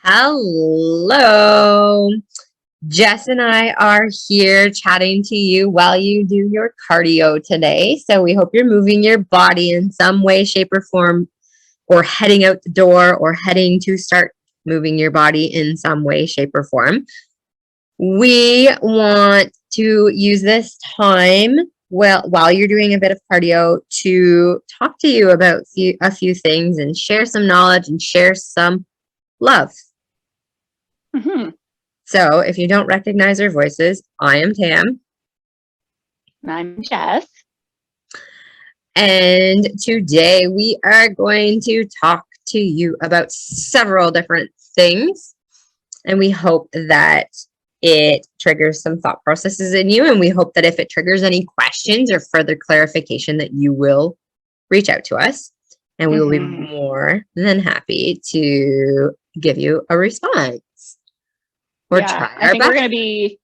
Hello. Jess and I are here chatting to you while you do your cardio today. So we hope you're moving your body in some way, shape, or form, or heading out the door, or heading to start moving your body in some way, shape, or form. We want to use this time while you're doing a bit of cardio to talk to you about a few things and share some knowledge and share some love. Mm-hmm. So if you don't recognize our voices, I am Tam. And I'm Jess. And today we are going to talk to you about several different things. And we hope that it triggers some thought processes in you. And we hope that if it triggers any questions or further clarification, that you will reach out to us. And we will be more than happy to give you a response. I think we're going to be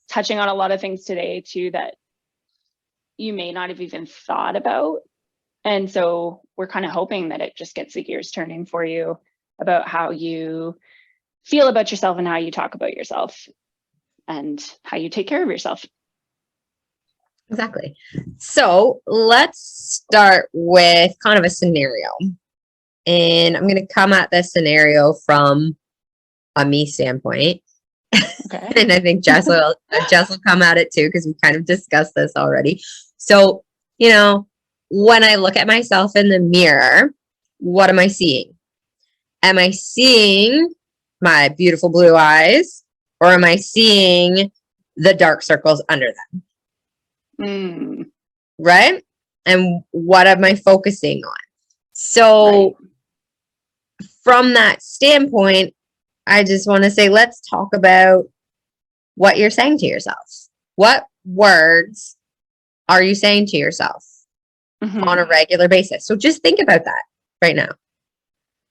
touching on a lot of things today too that you may not have even thought about. And so we're kind of hoping that it just gets the gears turning for you about how you feel about yourself and how you talk about yourself and how you take care of yourself. Exactly. So let's start with kind of a scenario. And I'm going to come at this scenario from a me standpoint. Okay. And I think Jess will come at it too, because we kind of discussed this already. So, when I look at myself in the mirror, what am I seeing? Am I seeing my beautiful blue eyes, or am I seeing the dark circles under them? Right? And what am I focusing on? So from that standpoint, I just want to say, let's talk about what you're saying to yourself. What words are you saying to yourself on a regular basis? So just think about that right now.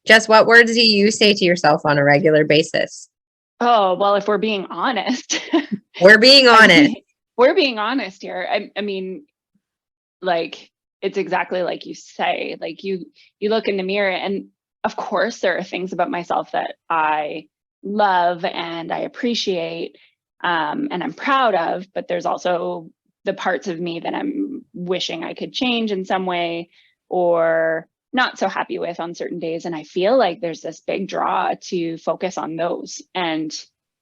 Just what words do you say to yourself on a regular basis? Oh, well, if we're being honest. We're being honest. We're being honest here. I mean, like, it's exactly like you say, like you look in the mirror, and of course there are things about myself that I love and I appreciate and I'm proud of, but there's also the parts of me that I'm wishing I could change in some way or not so happy with on certain days. And I feel like there's this big draw to focus on those. And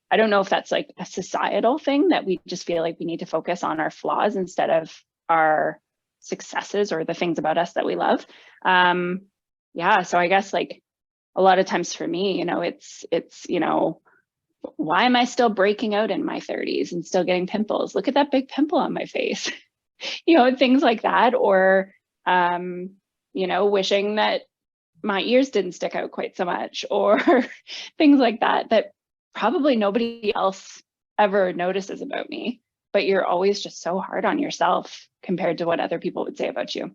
I don't know if that's like a societal thing that we just feel like we need to focus on our flaws instead of our successes or the things about us that we love. So I guess like a lot of times for me, it's why am I still breaking out in my 30s and still getting pimples? Look at that big pimple on my face. Things like that. Or, wishing that my ears didn't stick out quite so much, or things like that probably nobody else ever notices about me. But you're always just so hard on yourself compared to what other people would say about you.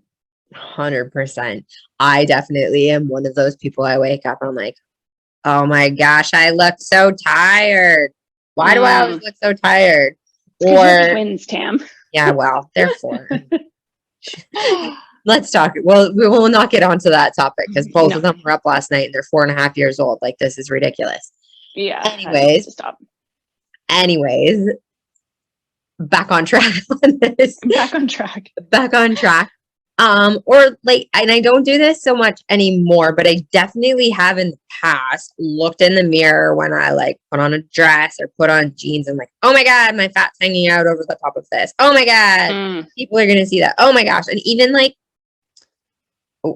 100%. I definitely am one of those people. I wake up and I'm like, oh my gosh, I look so tired. Why do I always look so tired? Or twins, Tam. Yeah, well, therefore. Let's talk. Well, we will not get onto that topic because both of them were up last night and they're 4.5 years old. Like, this is ridiculous. Yeah. Anyways, back on track on this. Back on track. Or like, and I don't do this so much anymore, but I definitely have in the past looked in the mirror when I like put on a dress or put on jeans and like, oh my God, my fat's hanging out over the top of this. Oh my God, people are going to see that. Oh my gosh. And even like,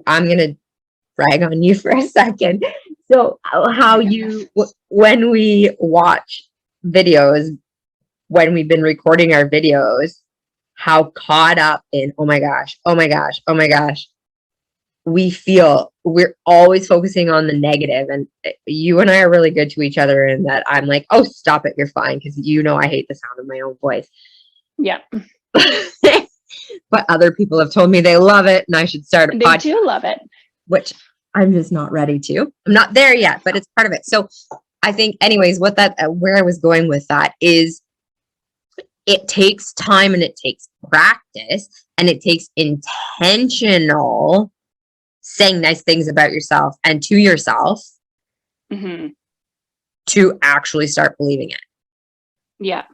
I'm going to brag on you for a second. So how when we watch videos, when we've been recording our videos, how caught up in, oh my gosh, we feel we're always focusing on the negative. And you and I are really good to each other in that I'm like, oh, stop it. You're fine. Because I hate the sound of my own voice. Yeah. But other people have told me they love it and I should start a podcast. They do love it. Which I'm just not ready to. I'm not there yet, but it's part of it. So I think anyways, where I was going with that is it takes time and it takes practice and it takes intentional saying nice things about yourself and to yourself to actually start believing it. Yeah.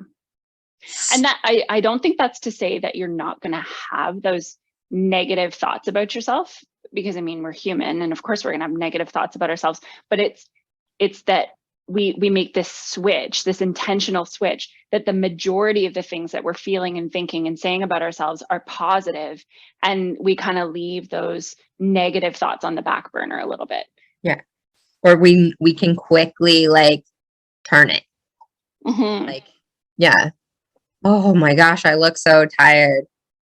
And that I don't think that's to say that you're not going to have those negative thoughts about yourself, because I mean, we're human, and of course we're going to have negative thoughts about ourselves, but it's that we make this switch, this intentional switch, that the majority of the things that we're feeling and thinking and saying about ourselves are positive, and we kind of leave those negative thoughts on the back burner a little bit. Yeah. Or we can quickly like turn it. Mm-hmm. Like, yeah. Oh my gosh, I look so tired,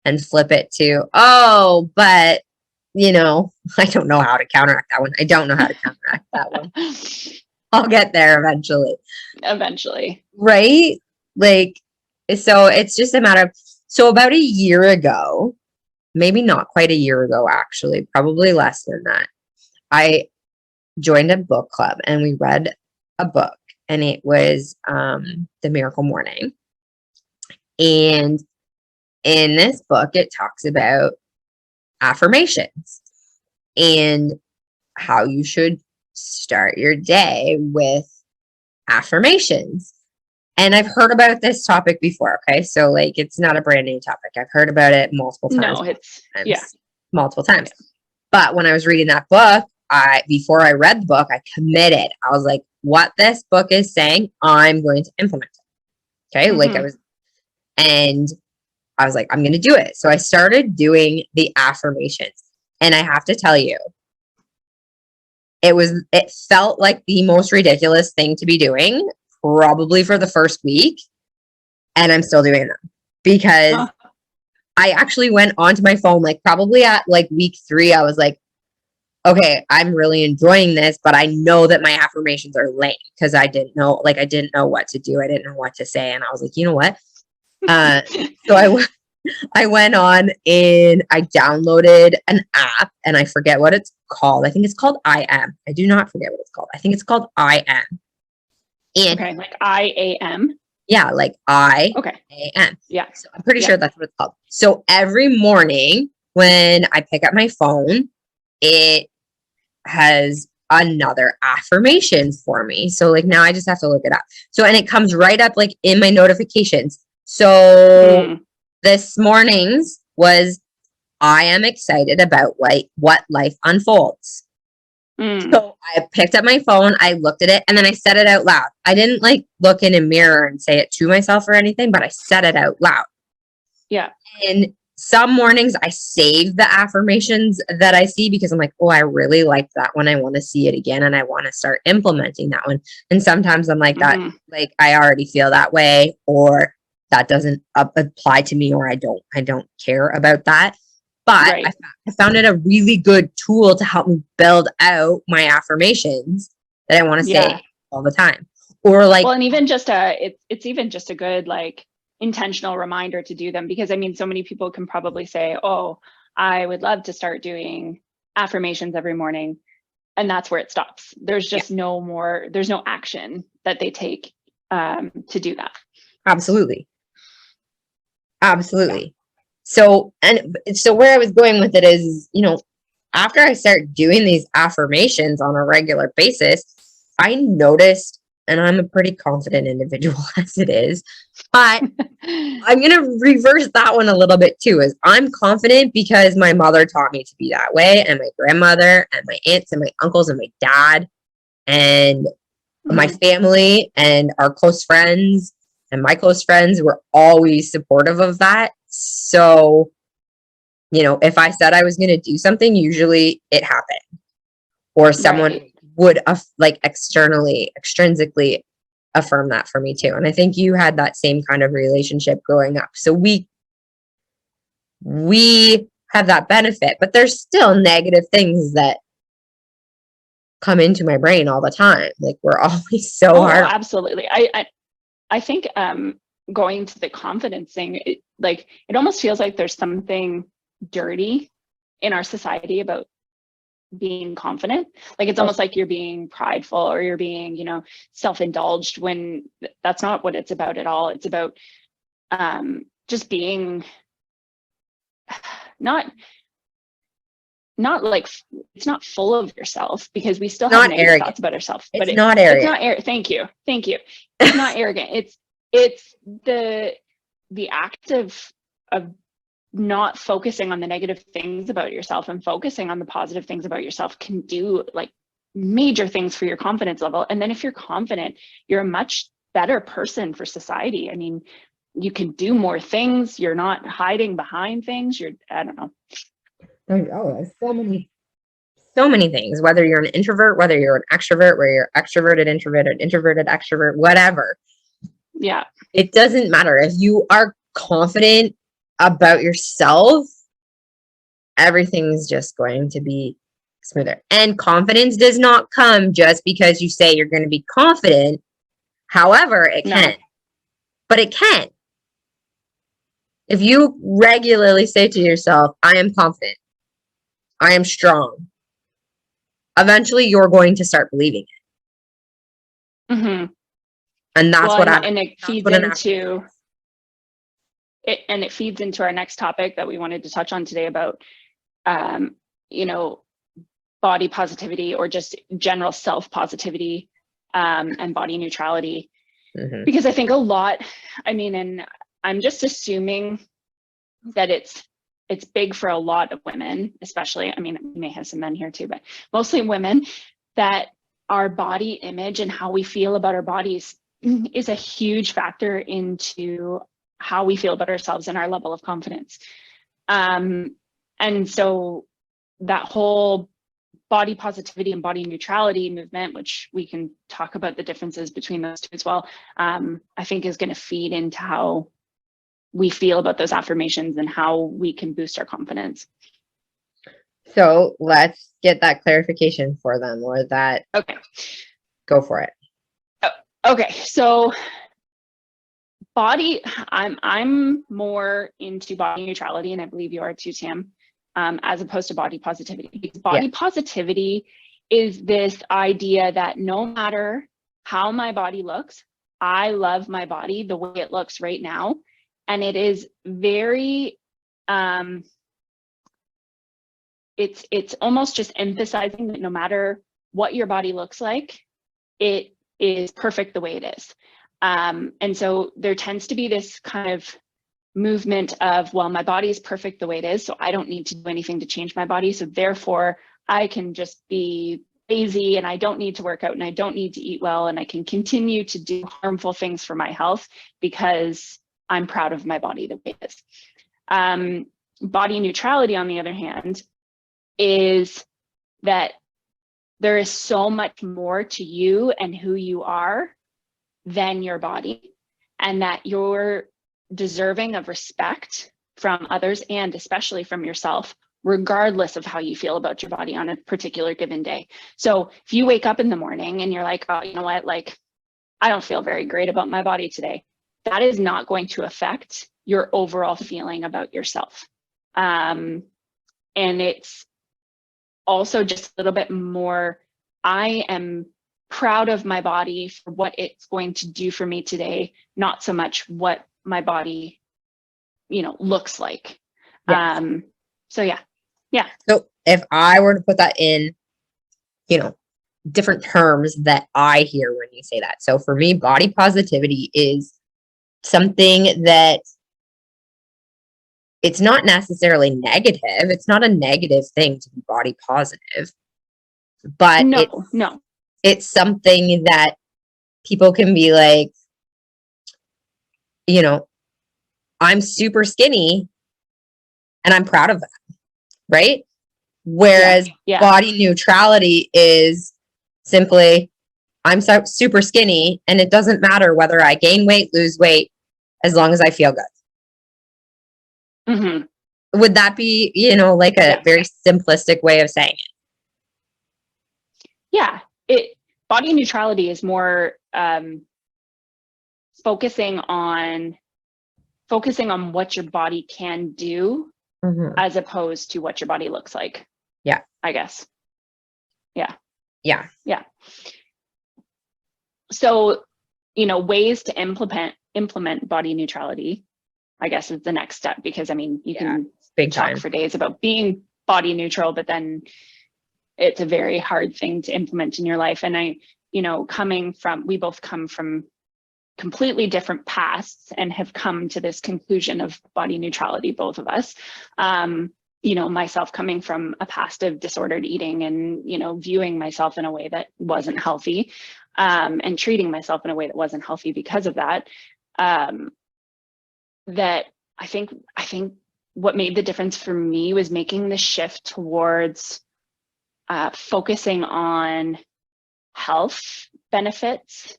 and flip it to, oh, but you know, I don't know how to counteract that one. I don't know how to counteract that one. I'll get there eventually. Eventually. Right? Like, so it's just a matter of, so about a year ago, maybe not quite a year ago, actually, probably less than that, I joined a book club and we read a book, and it was The Miracle Morning. And in this book, it talks about affirmations and how you should start your day with affirmations. And I've heard about this topic before. Okay. So, like, it's not a brand new topic. I've heard about it multiple times. No, it's, yeah. Multiple times. But when I was reading that book, before I read the book, I committed. I was like, what this book is saying, I'm going to implement it. Okay. Like, and I was like, I'm going to do it. So I started doing the affirmations. And I have to tell you, it felt like the most ridiculous thing to be doing, probably for the first week. And I'm still doing them because I actually went onto my phone, like probably at like week 3, I was like, okay, I'm really enjoying this, but I know that my affirmations are lame because I didn't know what to do. I didn't know what to say. And I was like, you know what? So I went on and I downloaded an app, and I forget what it's called. I think it's called I Am. I do not forget what it's called. I think it's called I Am. And okay, like IAM. Yeah, like I Okay. AM. Yeah. So I'm pretty sure that's what it's called. So every morning when I pick up my phone, it has another affirmation for me. So like now I just have to look it up. So, and it comes right up like in my notifications. So this morning's was, I am excited about like what life unfolds. So I picked up my phone, I looked at it, and then I said it out loud. I didn't like look in a mirror and say it to myself or anything, but I said it out loud. Yeah. And some mornings I save the affirmations that I see because I'm like, oh, I really like that one. I want to see it again, and I want to start implementing that one. And sometimes I'm like that, like I already feel that way, or that doesn't apply to me, or I don't care about that. But I found it a really good tool to help me build out my affirmations that I want to say all the time. Or like, well, and even just it's even just a good like intentional reminder to do them, because I mean, so many people can probably say, oh, I would love to start doing affirmations every morning. And that's where it stops. There's just no more, there's no action that they take to do that. Absolutely. Absolutely. So where I was going with it is, you know, after I started doing these affirmations on a regular basis, I noticed, and I'm a pretty confident individual as it is, but I'm going to reverse that one a little bit too, is I'm confident because my mother taught me to be that way, and my grandmother and my aunts and my uncles and my dad and my family and our close friends and my close friends were always supportive of that. So, you know, if I said I was going to do something, usually it happened, or someone would like extrinsically affirm that for me too. And I think you had that same kind of relationship growing up. So we have that benefit, but there's still negative things that come into my brain all the time. Like we're always so hard. Absolutely. I think going to the confidence thing, it almost feels like there's something dirty in our society about being confident. Like it's almost like you're being prideful, or you're being, you know, self-indulged, when that's not what it's about at all. It's about just being not not like, it's not full of yourself, because we still Not have negative arrogant. thoughts about ourselves, It's but not it's arrogant. not thank you. It's not arrogant. It's the act of not focusing on the negative things about yourself and focusing on the positive things about yourself can do like major things for your confidence level. And then if you're confident, you're a much better person for society. I mean, you can do more things. You're not hiding behind things. I don't know. Oh, there's so many things, whether you're an introvert, whether you're an extrovert, whether you're extroverted, introverted, extrovert, whatever. Yeah. It doesn't matter. If you are confident about yourself, everything's just going to be smoother. And confidence does not come just because you say you're going to be confident. However, it can. But it can. If you regularly say to yourself, I am confident, I am strong, eventually you're going to start believing it. Mm-hmm. And that's and it feeds into it, and it feeds into our next topic that we wanted to touch on today about, body positivity, or just general self-positivity, and body neutrality. Mm-hmm. Because I think and I'm just assuming that it's big for a lot of women, especially, I mean, we may have some men here too, but mostly women, that our body image and how we feel about our bodies is a huge factor into how we feel about ourselves and our level of confidence. And so that whole body positivity and body neutrality movement, which we can talk about the differences between those two as well, I think is going to feed into how we feel about those affirmations and how we can boost our confidence. So let's get that clarification for them, or that. Okay. Go for it. Okay. So I'm more into body neutrality, and I believe you are too, Tam, as opposed to body positivity. Because body positivity is this idea that no matter how my body looks, I love my body the way it looks right now. And it is very, it's almost just emphasizing that no matter what your body looks like, it is perfect the way it is. And so there tends to be this kind of movement of, well, my body is perfect the way it is, so I don't need to do anything to change my body. So therefore I can just be lazy, and I don't need to work out, and I don't need to eat well, and I can continue to do harmful things for my health because I'm proud of my body the way it is. Body neutrality, on the other hand, is that there is so much more to you and who you are than your body, and that you're deserving of respect from others, and especially from yourself, regardless of how you feel about your body on a particular given day. So if you wake up in the morning and you're like, oh, you know what, like, I don't feel very great about my body today, that is not going to affect your overall feeling about yourself. And it's also just a little bit more, I am proud of my body for what it's going to do for me today, not so much what my body, looks like. Yes. So yeah. So if I were to put that in, different terms that I hear when you say that. So for me, body positivity is something that it's not necessarily negative. It's not a negative thing to be body positive, but no, it's something that people can be like, I'm super skinny and I'm proud of that, right? Whereas body neutrality is simply, I'm super skinny and it doesn't matter whether I gain weight, lose weight, as long as I feel good. Mm-hmm. Would that be, like a very simplistic way of saying it? Yeah. Body neutrality is more focusing on what your body can do, as opposed to what your body looks like. Yeah. I guess. Yeah. So, ways to implement body neutrality, I guess, is the next step, because I mean, you can talk for days about being body neutral, but then it's a very hard thing to implement in your life. And we both come from completely different pasts and have come to this conclusion of body neutrality, both of us. Myself coming from a past of disordered eating and, viewing myself in a way that wasn't healthy, and treating myself in a way that wasn't healthy because of that. That I think what made the difference for me was making the shift towards focusing on health benefits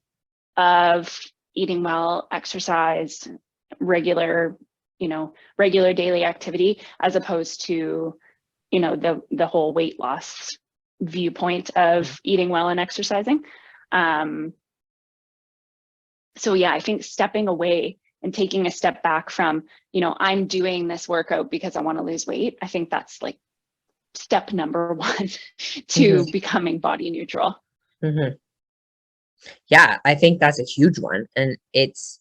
of eating well, exercise, regular daily activity, as opposed to, the whole weight loss viewpoint of eating well and exercising. So yeah, I think stepping away and taking a step back from, I'm doing this workout because I want to lose weight. I think that's like step number one to becoming body neutral. Mm-hmm. Yeah, I think that's a huge one. And it's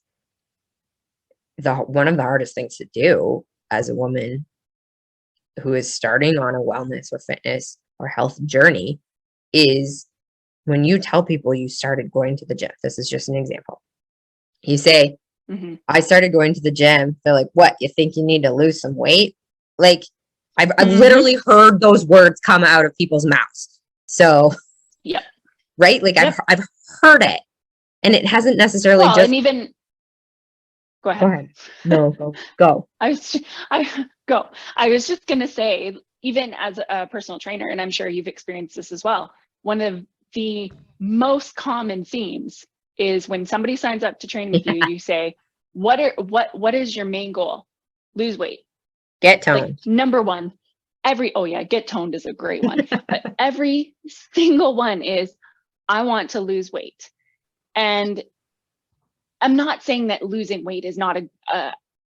one of the hardest things to do as a woman who is starting on a wellness or fitness or health journey is when you tell people you started going to the gym. This is just an example. You say, I started going to the gym. They're like, what? You think you need to lose some weight? Like, I've literally heard those words come out of people's mouths. So, yeah, right? Like, I've heard it, and it hasn't necessarily and even. Go ahead. No, go. I was just gonna say, even as a personal trainer, and I'm sure you've experienced this as well, one of the most common themes is when somebody signs up to train with you, you say, what is your main goal? Lose weight. Get toned. Like, number one, get toned is a great one. But every single one is, I want to lose weight. And I'm not saying that losing weight is not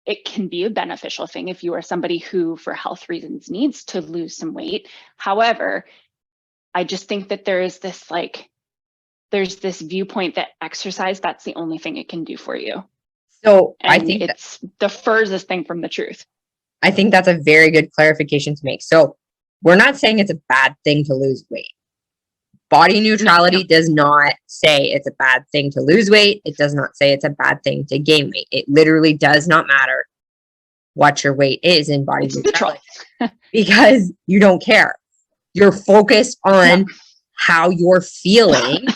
it can be a beneficial thing if you are somebody who, for health reasons, needs to lose some weight. However, I just think that there's this viewpoint that exercise, that's the only thing it can do for you. So and I think it's the furthest thing from the truth. I think that's a very good clarification to make. So we're not saying it's a bad thing to lose weight. Body neutrality does not say it's a bad thing to lose weight. It does not say it's a bad thing to gain weight. It literally does not matter what your weight is in body neutrality because you don't care. You're focused on how you're feeling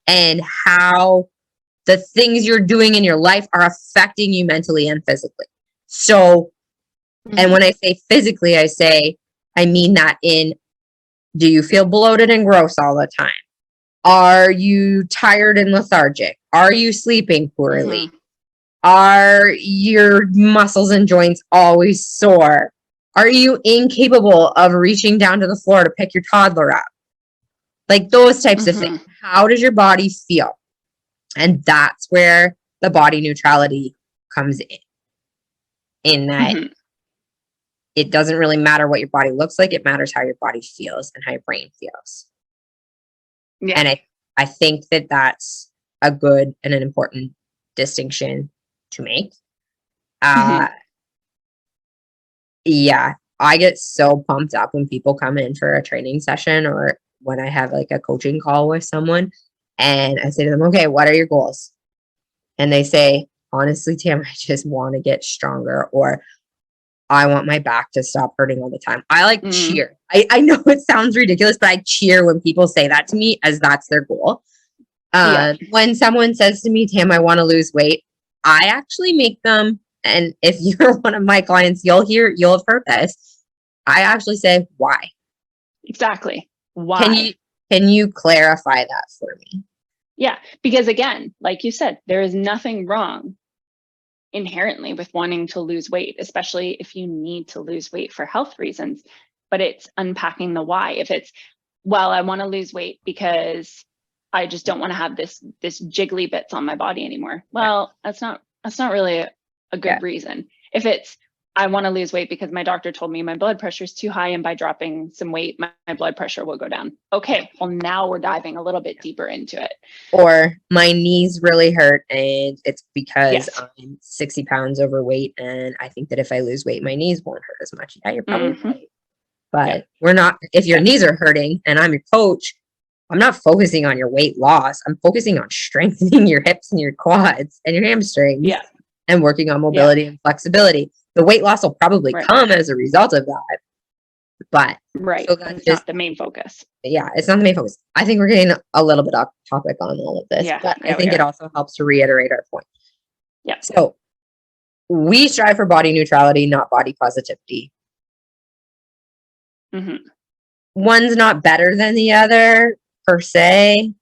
and how the things you're doing in your life are affecting you mentally and physically. So, and when I say physically, I mean that in, do you feel bloated and gross all the time? Are you tired and lethargic? Are you sleeping poorly? Are your muscles and joints always sore? Are you incapable of reaching down to the floor to pick your toddler up? Like those types of things. How does your body feel? And that's where the body neutrality comes in that it doesn't really matter what your body looks like. It matters how your body feels and how your brain feels. Yeah. And I think that that's a good and an important distinction to make. Yeah, I get so pumped up when people come in for a training session or when I have like a coaching call with someone and I say to them, okay, what are your goals? And they say, honestly, Tam, I just want to get stronger, or I want my back to stop hurting all the time. I like cheer. I know it sounds ridiculous, but I cheer when people say that to me as that's their goal. When someone says to me, Tam, I want to lose weight, I actually make them, and if you're one of my clients, you'll have heard this. I actually say, why? Exactly. Why? Can you clarify that for me? Yeah, because again, like you said, there is nothing wrong inherently with wanting to lose weight, especially if you need to lose weight for health reasons, but it's unpacking the why. If it's, well, I want to lose weight because I just don't want to have this jiggly bits on my body anymore. Well, that's not really a good reason. If it's, I want to lose weight because my doctor told me my blood pressure is too high and by dropping some weight, my blood pressure will go down. Okay, well, now we're diving a little bit deeper into it. Or my knees really hurt and it's because I'm 60 pounds overweight and I think that if I lose weight, my knees won't hurt as much. Yeah, you're probably right. But we're not, if your knees are hurting and I'm your coach, I'm not focusing on your weight loss. I'm focusing on strengthening your hips and your quads and your hamstrings and working on mobility and flexibility. The weight loss will probably come as a result of that. But so that's it's not the main focus. Yeah, it's not the main focus. I think we're getting a little bit off topic on all of this, but I think it also helps to reiterate our point. Yeah. So we strive for body neutrality, not body positivity. One's not better than the other per se,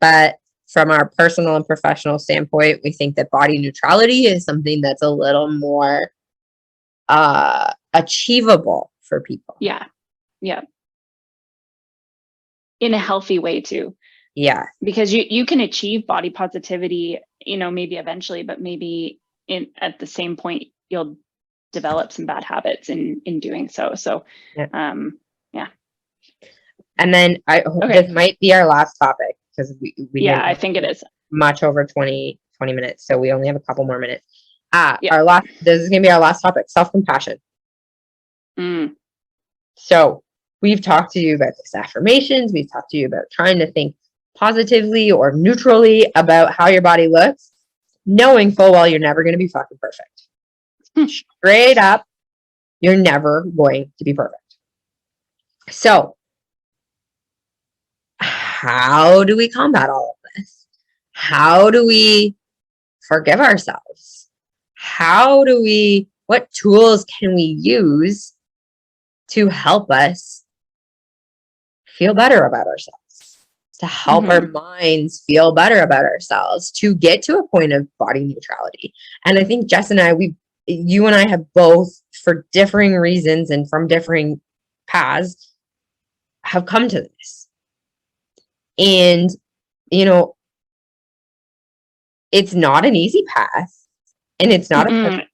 but from our personal and professional standpoint, we think that body neutrality is something that's a little more achievable for people. Yeah. In a healthy way too. Yeah. Because you can achieve body positivity, maybe eventually, but maybe at the same point you'll develop some bad habits in doing so. So And then this might be our last topic because we I think it is much over 20 minutes. So we only have a couple more minutes. This is gonna be our last topic, self-compassion. So we've talked to you about these affirmations. We've talked to you about trying to think positively or neutrally about how your body looks, knowing full well you're never going to be fucking perfect. Straight up, you're never going to be perfect. So how do we combat all of this? How do we forgive ourselves? What tools can we use to help us feel better about ourselves, to help our minds feel better about ourselves, to get to a point of body neutrality? And I think Jess and I, you and I have both, for differing reasons and from differing paths, have come to this. And, it's not an easy path, and it's not a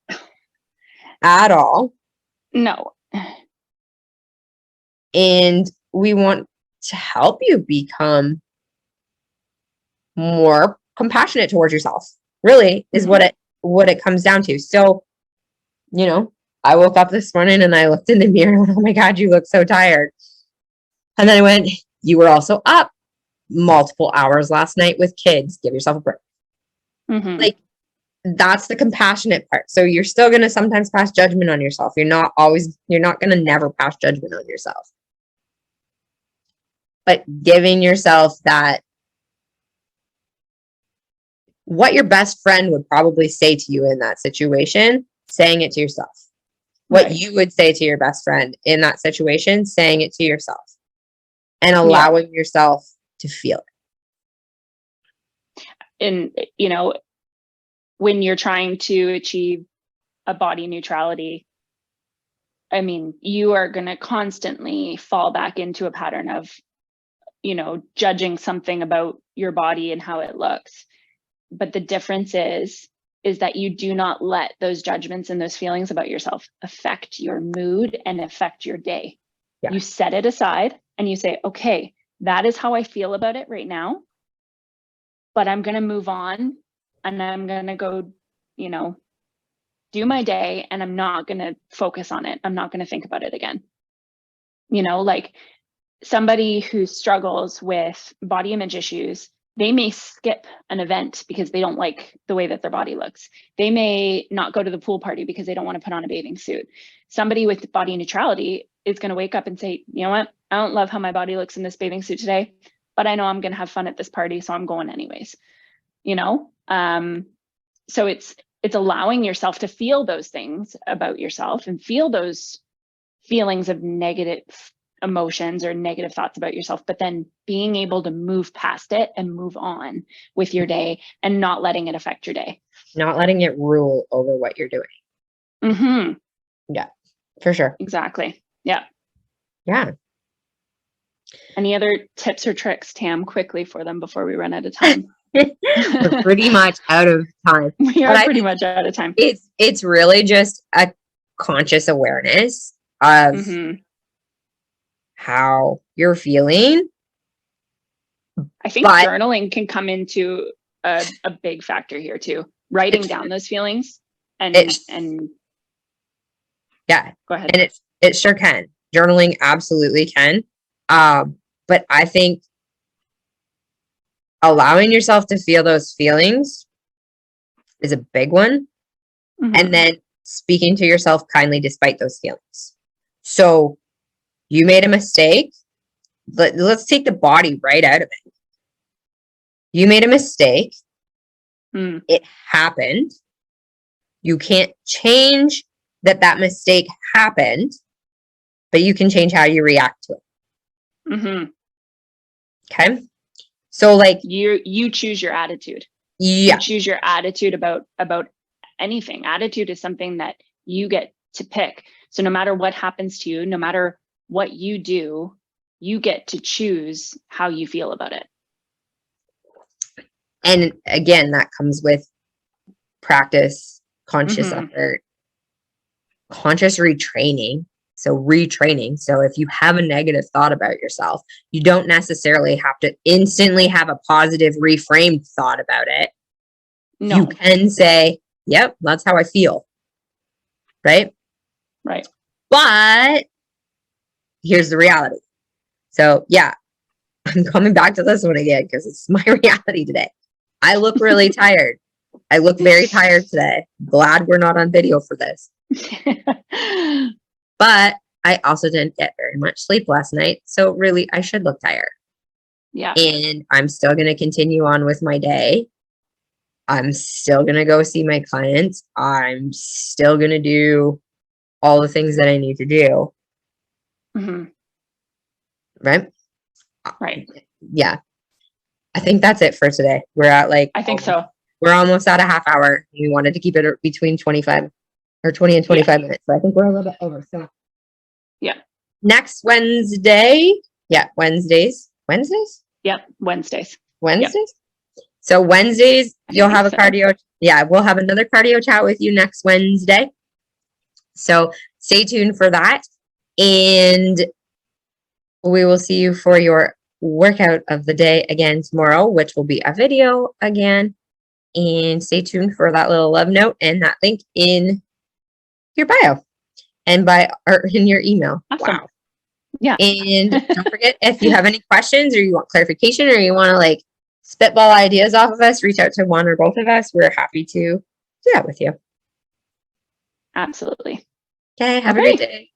at all. No. And we want to help you become more compassionate towards yourself, really, is what it comes down to. So, I woke up this morning and I looked in the mirror and went, oh my God, you look so tired. And then I went, you were also up multiple hours last night with kids. Give yourself a break. Like, that's the compassionate part. So you're still going to sometimes pass judgment on yourself. You're not going to never pass judgment on yourself. But giving yourself that, what your best friend would probably say to you in that situation, saying it to yourself. What you would say to your best friend in that situation, saying it to yourself. And allowing yourself to feel it. And, when you're trying to achieve a body neutrality, I mean, you are going to constantly fall back into a pattern of, judging something about your body and how it looks. But the difference is that you do not let those judgments and those feelings about yourself affect your mood and affect your day. Yeah. You set it aside and you say, okay, that is how I feel about it right now, but I'm going to move on and I'm going to go, do my day, and I'm not going to focus on it. I'm not going to think about it again. Like somebody who struggles with body image issues, they may skip an event because they don't like the way that their body looks. They may not go to the pool party because they don't want to put on a bathing suit. Somebody with body neutrality is going to wake up and say, you know what? I don't love how my body looks in this bathing suit today, but I know I'm going to have fun at this party, so I'm going anyways. So it's allowing yourself to feel those things about yourself and feel those feelings of negative emotions or negative thoughts about yourself, but then being able to move past it and move on with your day and not letting it affect your day. Not letting it rule over what you're doing. Yeah, for sure. Exactly. Yeah. Yeah. Any other tips or tricks, Tam, quickly for them before we run out of time? We're pretty much out of time. We are pretty much out of time. It's really just a conscious awareness of how you're feeling. I think journaling can come into a big factor here too. Writing down those feelings and yeah, go ahead. And it sure can. Journaling absolutely can. But I think allowing yourself to feel those feelings is a big one. Mhm. And then speaking to yourself kindly despite those feelings. So you made a mistake. Let's take the body right out of it. You made a mistake. Mm. It happened. You can't change that mistake happened, but you can change how you react to it. Mhm. Okay. So like You choose your attitude. yeah, You choose your attitude about anything. Attitude is something that you get to pick. So no matter what happens to you, no matter what you do, you get to choose how you feel about it. and again that comes with practice, conscious Mhm. effort, conscious retraining. So retraining. So if you have a negative thought about yourself, you don't necessarily have to instantly have a positive reframed thought about it. You No. can say, yep, that's how I feel. Right? Right. But here's the reality. So yeah, I'm coming back to this one again because it's my reality today. I look really tired. I look very tired today. Glad we're not on video for this. But I also didn't get very much sleep last night. So really, I should look tired. Yeah. And I'm still going to continue on with my day. I'm still going to go see my clients. I'm still going to do all the things that I need to do. Mhm. Right? Right. Yeah. I think that's it for today. We're at like, I think so. we're almost at a half hour. We wanted to keep it between 25 or 20 and 25 minutes. So I think we're a little bit over. So Yeah. next Wednesday. Yeah. Wednesdays. Yep. Wednesdays. So Wednesdays, I you'll have a think so. cardio. Yeah, we'll have another cardio chat with you next Wednesday. So stay tuned for that. And we will see you for your workout of the day again tomorrow, which will be a video again. And stay tuned for that little love note and that link in your bio and or in your email. Awesome. Wow. Yeah. And don't forget, if you have any questions or you want clarification or you want to like spitball ideas off of us, reach out to one or both of us. We're happy to do that with you. Absolutely. Okay. Have a Okay. great day.